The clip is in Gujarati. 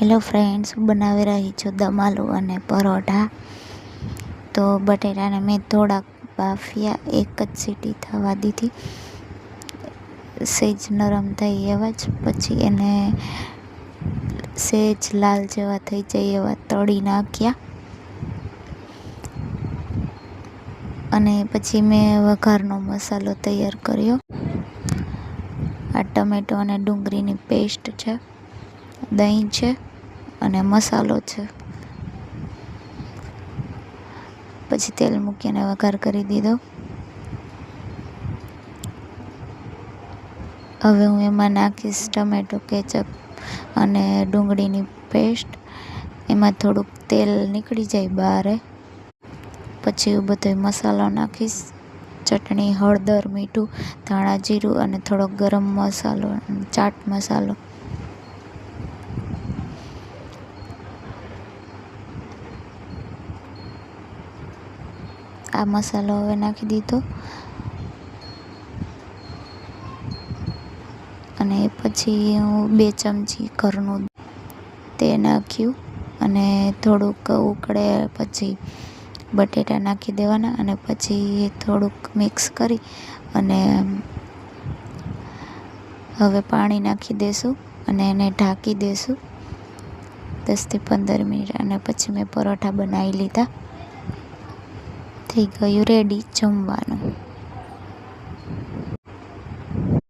હેલો ફ્રેન્ડ્સ, બનાવી રહી છું દમ આલુ અને પરોઠા. તો બટેટાને મેં થોડાક બાફ્યા, એક જ સીટી થવા દીધી, સહેજ નરમ થઈ એવા જ. પછી એને સહેજ લાલ જેવા થઈ જાય એવા તળી નાખ્યા. અને પછી મેં વઘારનો મસાલો તૈયાર કર્યો. આ ટમેટો અને ડુંગળીની પેસ્ટ છે, દહીં છે અને મસાલો છે. પછી તેલ મૂકીને વઘાર કરી દીધો. હવે હું એમાં નાખીશ ટમેટો કેચઅપ અને ડુંગળીની પેસ્ટ. એમાં થોડુંક તેલ નીકળી જાય બહાર, પછી બધો મસાલો નાખીશ. ચટણી, હળદર, મીઠું, ધાણા જીરું અને થોડોક ગરમ મસાલો, ચાટ મસાલો. આ મસાલો હવે નાખી દીધો અને પછી હું 2 ચમચી ઘરનું તે નાખ્યું અને થોડુંક ઉકળે પછી બટેટા નાખી દેવાના અને પછી થોડુંક મિક્સ કરી અને હવે પાણી નાખી દઈશું અને એને ઢાંકી દઈશું 10 થી 15 મિનિટ. અને પછી મેં પરોઠા બનાવી લીધા. થઈ ગયું રેડી જમવાનું.